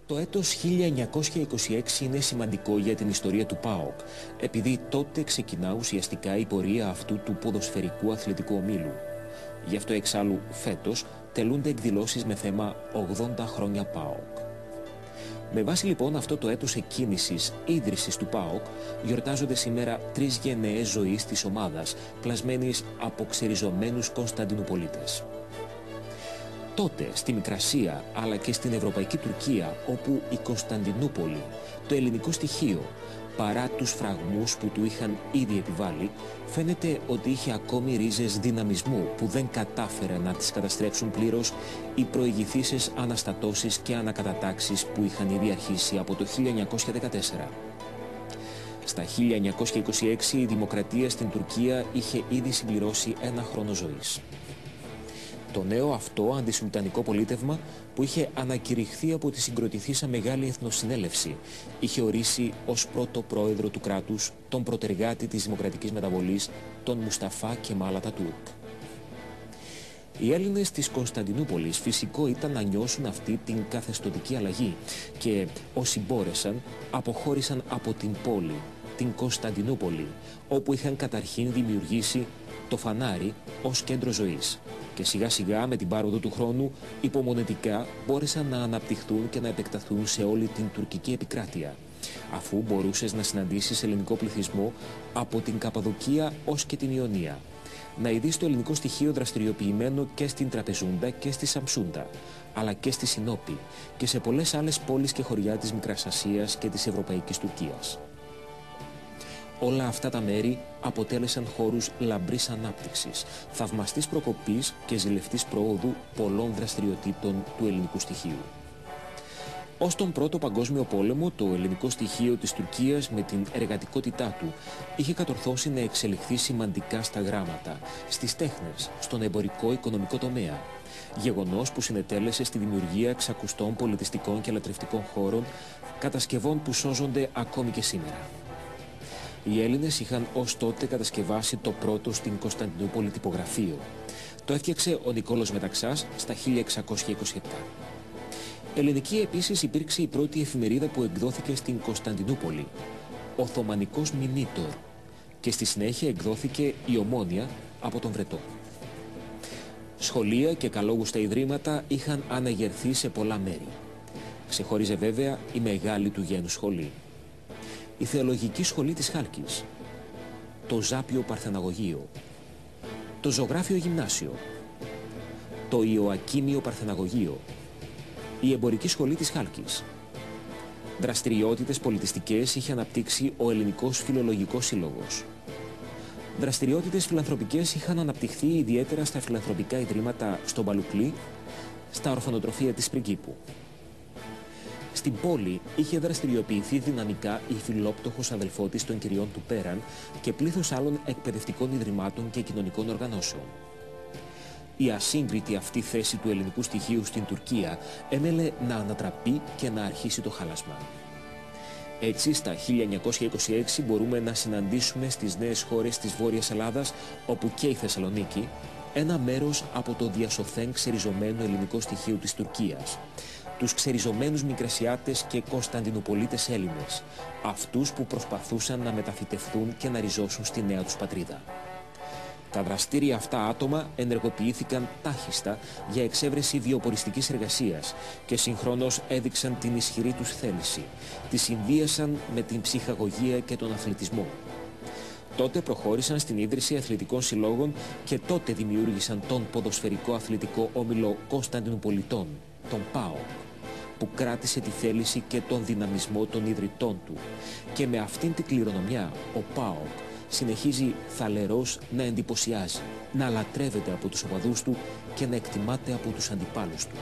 Το έτος 1926 είναι σημαντικό για την ιστορία του ΠΑΟΚ, επειδή τότε ξεκινά ουσιαστικά η πορεία αυτού του ποδοσφαιρικού αθλητικού ομίλου. Γι' αυτό εξάλλου φέτος τελούνται εκδηλώσεις με θέμα 80 χρόνια ΠΑΟΚ. Με βάση λοιπόν αυτό το έτος εκκίνησης ίδρυσης του ΠΑΟΚ, γιορτάζονται σήμερα 3 γενναίες ζωής της ομάδας, πλασμένης από ξεριζωμένους Κωνσταντινουπολίτες. Τότε στη Μικρασία αλλά και στην Ευρωπαϊκή Τουρκία, όπου η Κωνσταντινούπολη, το ελληνικό στοιχείο, παρά τους φραγμούς που του είχαν ήδη επιβάλει, φαίνεται ότι είχε ακόμη ρίζες δυναμισμού που δεν κατάφεραν να τις καταστρέψουν πλήρως οι προηγηθήσεις αναστατώσεις και ανακατατάξεις που είχαν ήδη αρχίσει από το 1914. Στα 1926 η δημοκρατία στην Τουρκία είχε ήδη συμπληρώσει 1 χρόνο ζωής. Το νέο αυτό αντισουλτανικό πολίτευμα, που είχε ανακηρυχθεί από τη συγκροτηθήσα Μεγάλη Εθνοσυνέλευση, είχε ορίσει ως πρώτο πρόεδρο του κράτους τον προτεργάτη της δημοκρατικής μεταβολής, τον Μουσταφά Κεμάλ Ατατούρκ. Οι Έλληνες της Κωνσταντινούπολης φυσικό ήταν να νιώσουν αυτή την καθεστωτική αλλαγή και όσοι μπόρεσαν αποχώρησαν από την πόλη, την Κωνσταντινούπολη, όπου είχαν καταρχήν δημιουργήσει το φανάρι ως κέντρο ζωής. Και σιγά σιγά με την πάροδο του χρόνου υπομονετικά μπόρεσαν να αναπτυχθούν και να επεκταθούν σε όλη την τουρκική επικράτεια, αφού μπορούσες να συναντήσεις ελληνικό πληθυσμό από την Καπαδοκία ως και την Ιωνία. Να ειδείς το ελληνικό στοιχείο δραστηριοποιημένο και στην Τραπεζούντα και στη Σαμσούντα, αλλά και στη Συνόπη και σε πολλές άλλες πόλεις και χωριά της Μικράς Ασίας και της Ευρωπαϊκής Τουρκίας. Όλα αυτά τα μέρη αποτέλεσαν χώρους λαμπρής ανάπτυξης, θαυμαστής προκοπής και ζηλευτής προόδου πολλών δραστηριοτήτων του ελληνικού στοιχείου. Ως τον Πρώτο Παγκόσμιο Πόλεμο, το ελληνικό στοιχείο της Τουρκίας με την εργατικότητά του είχε κατορθώσει να εξελιχθεί σημαντικά στα γράμματα, στις τέχνες, στον εμπορικό οικονομικό τομέα. Γεγονός που συνετέλεσε στη δημιουργία ξακουστών πολιτιστικών και λατρευτικών χώρων, κατασκευών που σώζονται ακόμη και σήμερα. Οι Έλληνες είχαν ως τότε κατασκευάσει το πρώτο στην Κωνσταντινούπολη τυπογραφείο. Το έφτιαξε ο Νικόλος Μεταξάς στα 1627. Ελληνική επίσης υπήρξε η πρώτη εφημερίδα που εκδόθηκε στην Κωνσταντινούπολη, Οθωμανικός Μινίτορ, και στη συνέχεια εκδόθηκε η Ομόνια από τον Βρετό. Σχολεία και καλόγουστα ιδρύματα είχαν αναγερθεί σε πολλά μέρη. Ξεχώριζε βέβαια η μεγάλη του γένους σχολή. Η Θεολογική Σχολή της Χάλκης, το Ζάπιο Παρθεναγωγείο, το Ζωγράφιο Γυμνάσιο, το Ιωακίμιο Παρθεναγωγείο, η Εμπορική Σχολή της Χάλκης. Δραστηριότητες πολιτιστικές είχε αναπτύξει ο Ελληνικός Φιλολογικός Σύλλογος. Δραστηριότητες φιλανθρωπικές είχαν αναπτυχθεί ιδιαίτερα στα φιλανθρωπικά ιδρύματα στο Μπαλουκλή, στα ορφανοτροφεία της Πριγκίπου. Στην πόλη είχε δραστηριοποιηθεί δυναμικά η Φιλόπτωχος αδελφότης των κυριών του Πέραν και πλήθος άλλων εκπαιδευτικών ιδρυμάτων και κοινωνικών οργανώσεων. Η ασύγκριτη αυτή θέση του ελληνικού στοιχείου στην Τουρκία έμελε να ανατραπεί και να αρχίσει το χάλασμα. Έτσι, στα 1926 μπορούμε να συναντήσουμε στις νέες χώρες της Βόρειας Ελλάδας, όπου και η Θεσσαλονίκη, ένα μέρος από το διασωθέν ξεριζωμένο ελληνικό στοιχείο της Τουρκίας. Τους ξεριζωμένους Μικρασιάτες και Κωνσταντινουπολίτες Έλληνες, αυτούς που προσπαθούσαν να μεταφυτευθούν και να ριζώσουν στη νέα τους πατρίδα. Τα δραστήρια αυτά άτομα ενεργοποιήθηκαν τάχιστα για εξέβρεση βιοποριστικής εργασίας και συγχρόνως έδειξαν την ισχυρή τους θέληση. Τη συνδύασαν με την ψυχαγωγία και τον αθλητισμό. Τότε προχώρησαν στην ίδρυση αθλητικών συλλόγων και τότε δημιούργησαν τον ποδοσφαιρικό αθλητικό όμιλο Κωνσταντινουπολιτών, τον ΠΑΟΚ, που κράτησε τη θέληση και τον δυναμισμό των ιδρυτών του. Και με αυτήν την κληρονομιά ο ΠΑΟΚ συνεχίζει θαλερός να εντυπωσιάζει, να λατρεύεται από τους οπαδούς του και να εκτιμάται από τους αντιπάλους του.